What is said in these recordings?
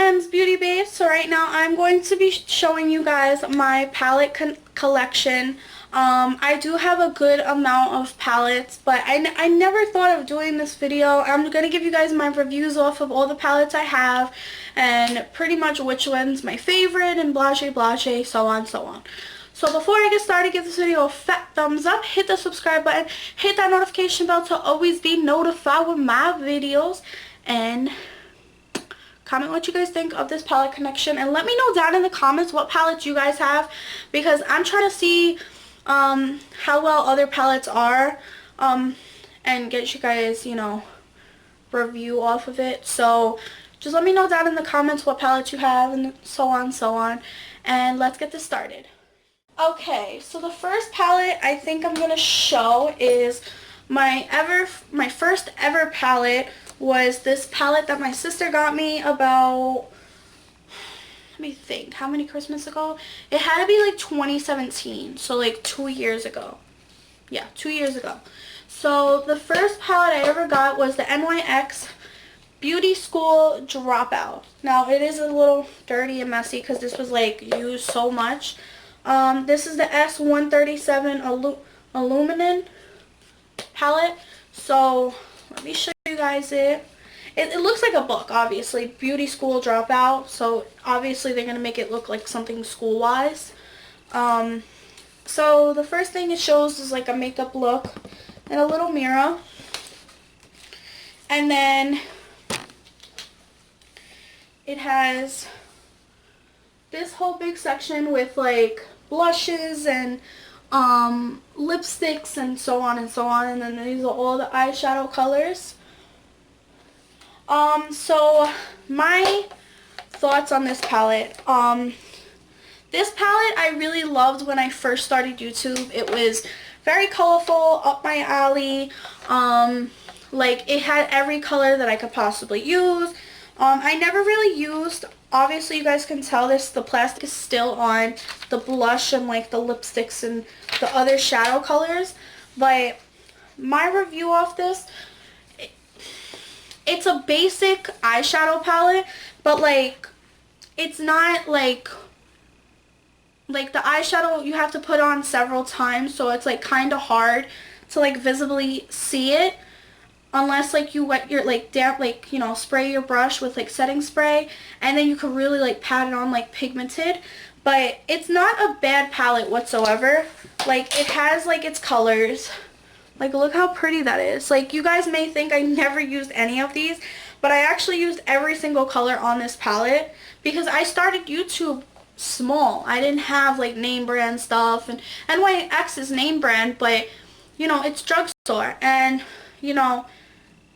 M's Beauty Babes. So right now I'm going to be showing you guys my palette collection. I do have a good amount of palettes, but I never thought of doing this video. I'm going to give you guys my reviews off of all the palettes I have and pretty much which one's my favorite and blah blah, so on so on. So before I get started, give this video a fat thumbs up, hit the subscribe button, hit that notification bell to always be notified with my videos, and comment what you guys think of this palette collection, and let me know down in the comments what palettes you guys have, because I'm trying to see how well other palettes are and get you guys, you know, review off of it. So just let me know down in the comments what palettes you have and so on, and let's get this started. Okay, so the first palette I think I'm going to show is my first ever palette. Was this palette that my sister got me about, let me think, how many Christmas ago? It had to be like 2017, so like 2 years ago. Yeah, 2 years ago. So the first palette I ever got was the NYX Beauty School Dropout. Now it is a little dirty and messy because this was like used so much. This is the S137 Illuminant palette. So let me show you guys it. It looks like a book, obviously. Beauty School Dropout. So obviously they're going to make it look like something school-wise. So the first thing it shows is like a makeup look and a little mirror. And then it has this whole big section with like blushes and lipsticks and so on, and then these are all the eyeshadow colors. So my thoughts on this palette. This palette I really loved when I first started YouTube. It was very colorful, up my alley. Like it had every color that I could possibly use. I never really used, obviously you guys can tell this, the plastic is still on the blush and like the lipsticks and the other shadow colors, but my review of this, it's a basic eyeshadow palette, but like it's not like the eyeshadow you have to put on several times, so it's like kind of hard to like visibly see it. Unless like you wet your like damp, like, you know, spray your brush with like setting spray, and then you can really like pat it on like pigmented. But it's not a bad palette whatsoever. Like it has like its colors. Like look how pretty that is. Like you guys may think I never used any of these, but I actually used every single color on this palette because I started YouTube small. I didn't have like name brand stuff, and NYX is name brand, but you know, it's drugstore, and you know,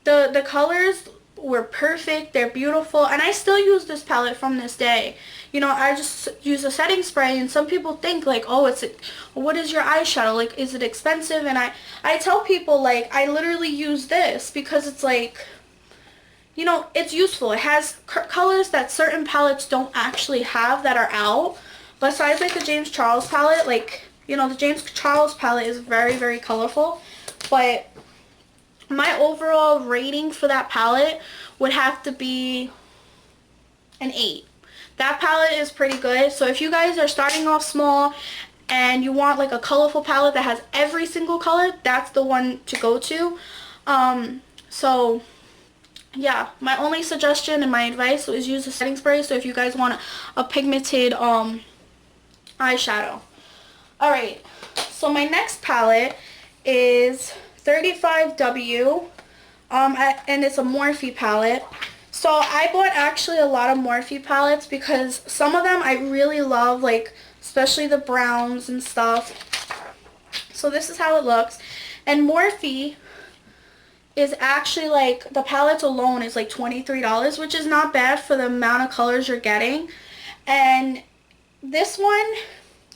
the colors were perfect. They're beautiful, and I still use this palette from this day. You know, I just use a setting spray, and some people think like, oh, what is your eyeshadow, like, is it expensive? And I tell people like I literally use this because it's like, you know, it's useful. It has colors that certain palettes don't actually have that are out. Besides like the James Charles palette, like, you know, the James Charles palette is very, very colorful, but my overall rating for that palette would have to be an 8. That palette is pretty good. So if you guys are starting off small and you want like a colorful palette that has every single color, that's the one to go to. So yeah, my only suggestion and my advice is use a setting spray. So if you guys want a pigmented eyeshadow. Alright, so my next palette is 35W, and it's a Morphe palette. So I bought actually a lot of Morphe palettes because some of them I really love, like especially the browns and stuff. So this is how it looks, and Morphe is actually like, the palettes alone is like $23, which is not bad for the amount of colors you're getting. And this one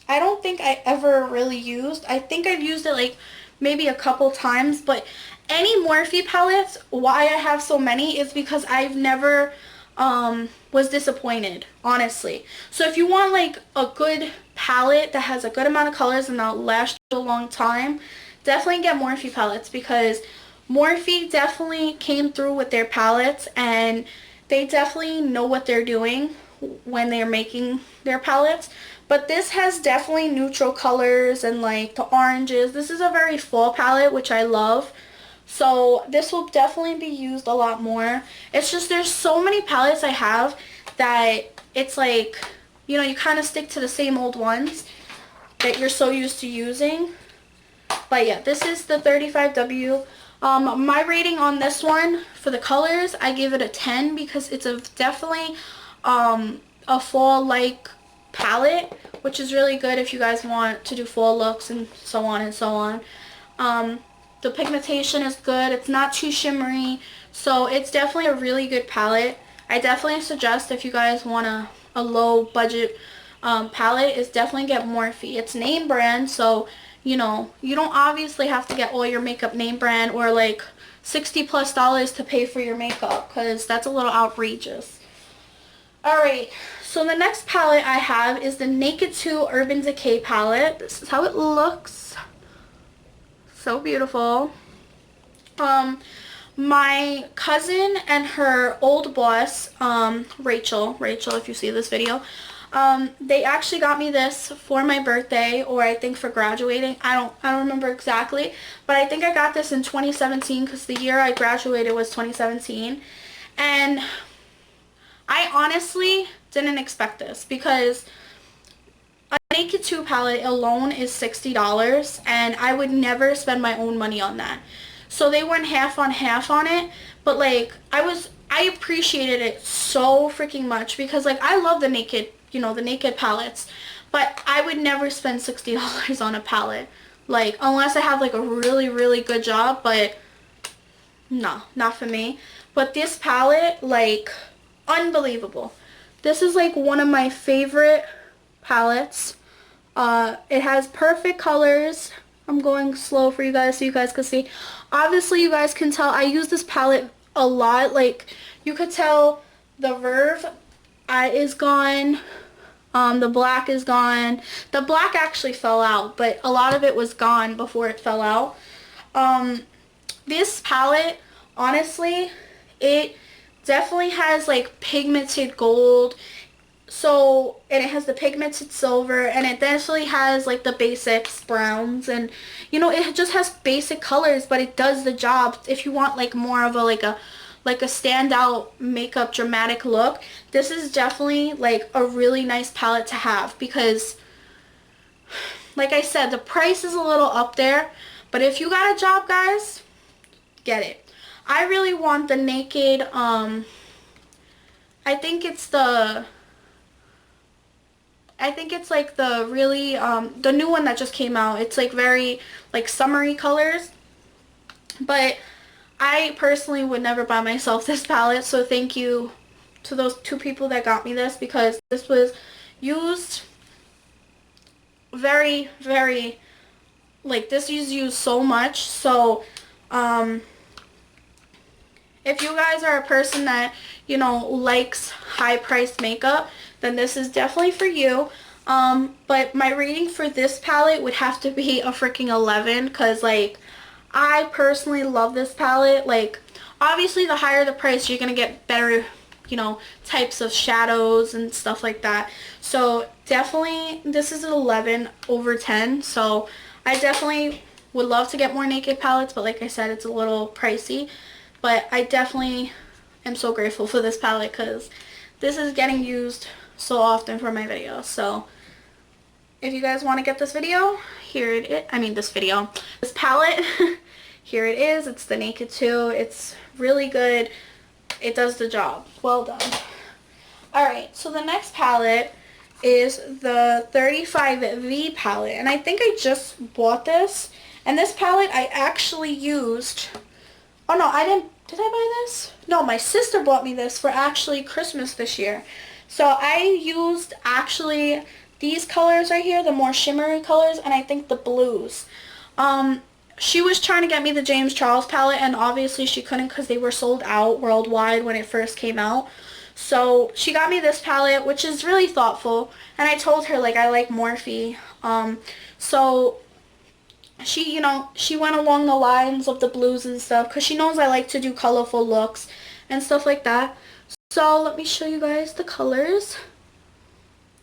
I don't think I ever really used. I think I've used it like maybe a couple times, but any Morphe palettes, why I have so many is because I've never was disappointed, honestly. So if you want like a good palette that has a good amount of colors and that'll last you a long time, definitely get Morphe palettes, because Morphe definitely came through with their palettes, and they definitely know what they're doing when they're making their palettes. But this has definitely neutral colors and like the oranges. This is a very fall palette, which I love. So this will definitely be used a lot more. It's just there's so many palettes I have that it's like, you know, you kind of stick to the same old ones that you're so used to using. But yeah, this is the 35W. My rating on this one for the colors, I give it a 10 because it's a definitely a fall-like palette, which is really good if you guys want to do fall looks and so on and so on. The pigmentation is good. It's not too shimmery, so it's definitely a really good palette. I definitely suggest if you guys want a low budget palette is definitely get Morphe. It's name brand, so you know, you don't obviously have to get all your makeup name brand or like $60+ to pay for your makeup, because that's a little outrageous. Alright, so the next palette I have is the Naked 2 Urban Decay palette. This is how it looks. So beautiful. My cousin and her old boss, Rachel, if you see this video, they actually got me this for my birthday, or I think for graduating. I don't remember exactly, but I think I got this in 2017 because the year I graduated was 2017. And I honestly didn't expect this because a Naked 2 palette alone is $60 and I would never spend my own money on that. So they went half on half on it, but like I appreciated it so freaking much because like I love the Naked, you know, the Naked palettes, but I would never spend $60 on a palette, like unless I have like a really good job, but no, not for me. But this palette, like, unbelievable. This is like one of my favorite palettes. It has perfect colors. I'm going slow for you guys so you guys can see. Obviously you guys can tell I use this palette a lot. Like you could tell the Verve is gone. The black is gone. The black actually fell out, but a lot of it was gone before it fell out. This palette, honestly, it definitely has like pigmented gold. So, and it has the pigmented silver, and it definitely has like the basics, browns, and you know, it just has basic colors, but it does the job. If you want like more of a like a standout makeup dramatic look, this is definitely like a really nice palette to have because like I said, the price is a little up there, but if you got a job, guys, get it. I really want the Naked, I think it's like the really, the new one that just came out. It's like very, like, summery colors. But I personally would never buy myself this palette. So thank you to those two people that got me this, because this was used very, like, this is used so much. So, if you guys are a person that, you know, likes high-priced makeup, then this is definitely for you. But my rating for this palette would have to be a freaking 11 because, like, I personally love this palette. Like, obviously, the higher the price, you're going to get better, you know, types of shadows and stuff like that. So, definitely, this is an 11 over 10. So, I definitely would love to get more Naked palettes, but like I said, it's a little pricey. But I definitely am so grateful for this palette because this is getting used so often for my videos. So if you guys want to get this video, here it is. I mean this palette, here it is. It's the Naked 2. It's really good. It does the job. Well done. Alright, so the next palette is the 35V palette. And I think I just bought this. And this palette I actually used... Oh no, I didn't. Did I buy this? No, my sister bought me this for actually Christmas this year. So I used actually these colors right here, the more shimmery colors, and I think the blues. She was trying to get me the James Charles palette, and obviously she couldn't because they were sold out worldwide when it first came out. So she got me this palette, which is really thoughtful, and I told her like I like Morphe. So she, you know, she went along the lines of the blues and stuff because she knows I like to do colorful looks and stuff like that. So let me show you guys the colors.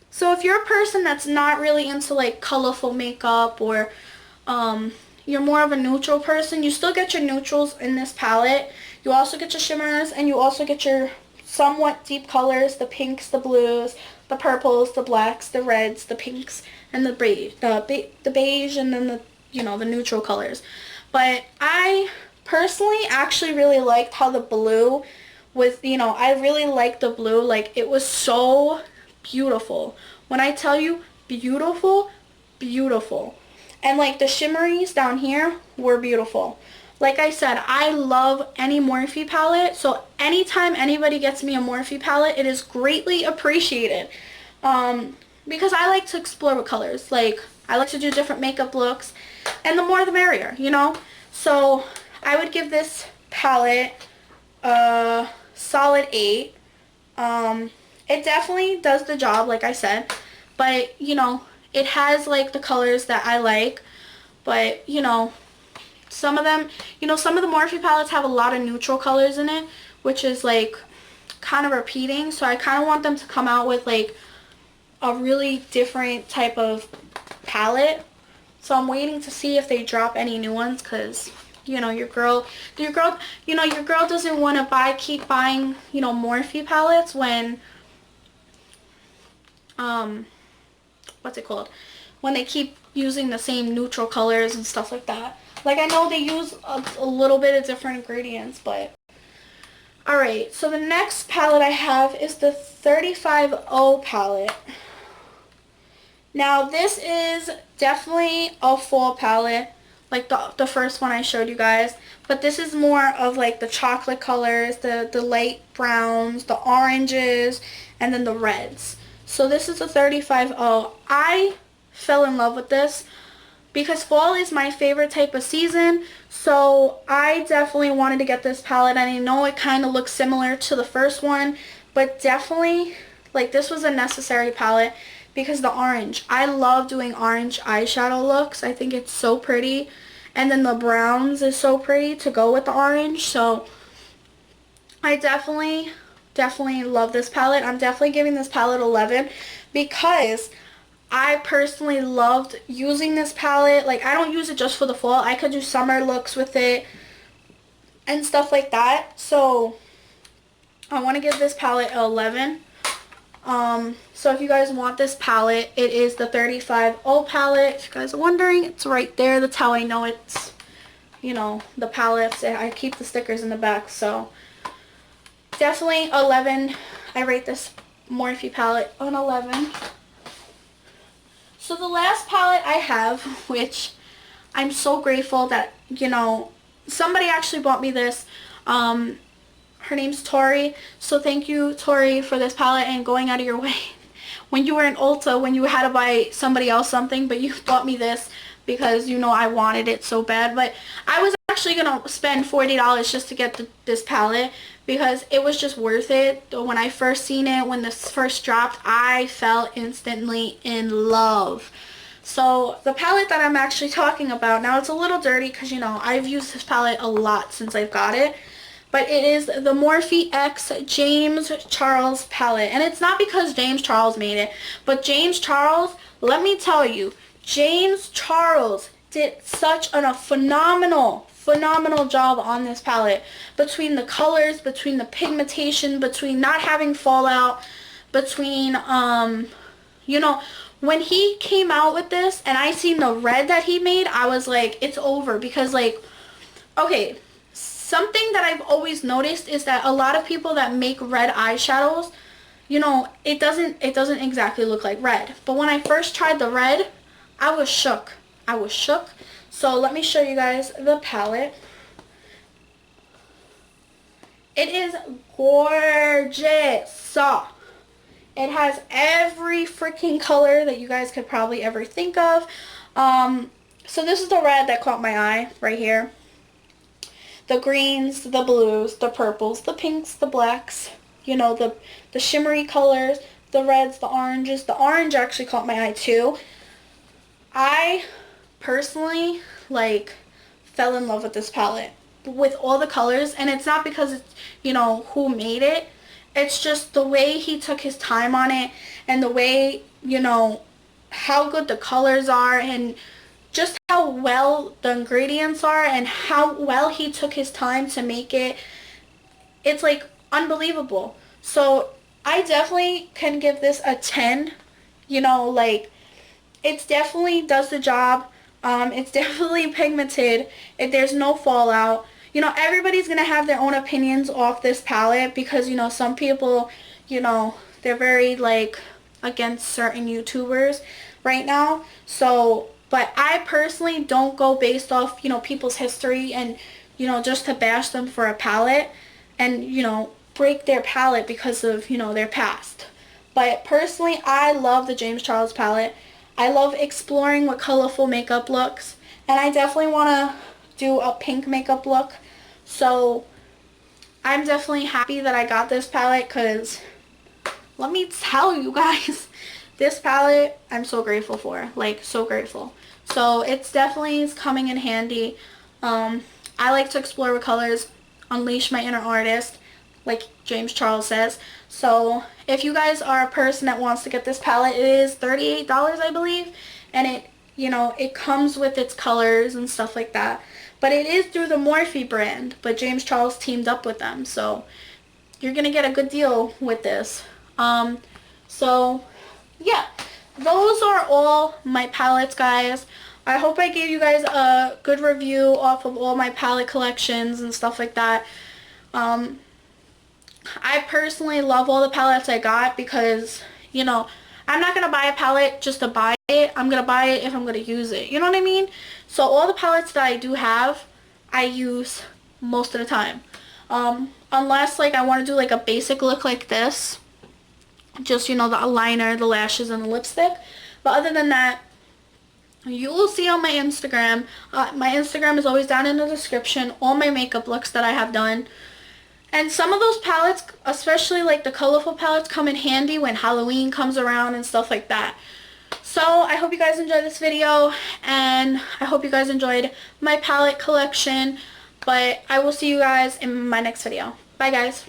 So if you're a person that's not really into like colorful makeup, or you're more of a neutral person, you still get your neutrals in this palette. You also get your shimmers, and you also get your somewhat deep colors, the pinks, the blues, the purples, the blacks, the reds, the pinks, and the beige, the beige, and then the, you know, the neutral colors. But I personally actually really liked how the blue was, you know, I really liked the blue. Like, it was so beautiful. When I tell you beautiful, beautiful. And like the shimmeries down here were beautiful. Like I said, I love any Morphe palette, so anytime anybody gets me a Morphe palette, it is greatly appreciated. Because I like to explore with colors. Like, I like to do different makeup looks, and the more the merrier, you know? So I would give this palette a solid 8. It definitely does the job, like I said, but, you know, it has like the colors that I like, but, you know, some of them, you know, some of the Morphe palettes have a lot of neutral colors in it, which is like kind of repeating, so I kind of want them to come out with like a really different type of palette. So I'm waiting to see if they drop any new ones, because, you know, your girl, you know, your girl doesn't want to keep buying, you know, Morphe palettes when, what's it called? When they keep using the same neutral colors and stuff like that. Like, I know they use a little bit of different ingredients, but. Alright, so the next palette I have is the 35O palette. Now, this is definitely a fall palette, like the first one I showed you guys. But this is more of like the chocolate colors, the light browns, the oranges, and then the reds. So this is a 35O. I fell in love with this because fall is my favorite type of season. So I definitely wanted to get this palette, and I know it kind of looks similar to the first one, but definitely, like, this was a necessary palette because the orange. I love doing orange eyeshadow looks. I think it's so pretty. And then the browns is so pretty to go with the orange. So I definitely love this palette. I'm definitely giving this palette 11 because I personally loved using this palette. Like, I don't use it just for the fall. I could do summer looks with it and stuff like that. So I want to give this palette 11. So if you guys want this palette, it is the 35O palette. If you guys are wondering, it's right there. That's how I know it's, you know, the palettes. I keep the stickers in the back. So definitely 11. I rate this Morphe palette an 11. So the last palette I have, which I'm so grateful that, you know, somebody actually bought me this. Her name's Tori. So thank you, Tori, for this palette and going out of your way. When you were in Ulta, when you had to buy somebody else something, but you bought me this because, you know, I wanted it so bad. But I was actually going to spend $40 just to get this palette because it was just worth it. When I first seen it, when this first dropped, I fell instantly in love. So the palette that I'm actually talking about, now it's a little dirty because, you know, I've used this palette a lot since I've got it. But it is the Morphe X James Charles palette. And it's not because James Charles made it. But James Charles, let me tell you, James Charles did such a phenomenal job on this palette. Between the colors, between the pigmentation, between not having fallout, between, you know, when he came out with this and I seen the red that he made, I was like, it's over. Because, like, okay, something that I've always noticed is that a lot of people that make red eyeshadows, you know, it doesn't exactly look like red. But when I first tried the red, I was shook. So let me show you guys the palette. It is gorgeous. So it has every freaking color that you guys could probably ever think of. So this is the red that caught my eye right here. The greens, the blues, the purples, the pinks, the blacks, you know, the shimmery colors, the reds, the oranges. The orange actually caught my eye too. I personally, like, fell in love with this palette with all the colors, and it's not because it's, you know, who made it. It's just the way he took his time on it, and the way, you know, how good the colors are, and just how well the ingredients are, and how well he took his time to make it. It's like unbelievable. So I definitely can give this a 10. You know, like, it definitely does the job. It's definitely pigmented. There's no fallout. You know, everybody's going to have their own opinions off this palette because, you know, some people, you know, they're very, like, against certain YouTubers right now. So, but I personally don't go based off, you know, people's history and, you know, just to bash them for a palette and, you know, break their palette because of, you know, their past. But personally, I love the James Charles palette. I love exploring with colorful makeup looks, and I definitely want to do a pink makeup look. So I'm definitely happy that I got this palette, because let me tell you guys, this palette I'm so grateful for, like so grateful. So it's definitely is coming in handy. I like to explore with colors, unleash my inner artist, like James Charles says. So if you guys are a person that wants to get this palette, it is $38, I believe, and it, you know, it comes with its colors and stuff like that. But it is through the Morphe brand, but James Charles teamed up with them, so you're gonna get a good deal with this. So yeah, those are all my palettes, guys. I hope I gave you guys a good review off of all my palette collections and stuff like that. I personally love all the palettes I got because, you know, I'm not going to buy a palette just to buy it. I'm going to buy it if I'm going to use it. You know what I mean? So all the palettes that I do have, I use most of the time. Unless, like, I want to do, like, a basic look like this. Just, you know, the eyeliner, the lashes, and the lipstick. But other than that, you will see on my Instagram. My Instagram is always down in the description. All my makeup looks that I have done. And some of those palettes, especially like the colorful palettes, come in handy when Halloween comes around and stuff like that. So I hope you guys enjoyed this video, and I hope you guys enjoyed my palette collection. But I will see you guys in my next video. Bye, guys.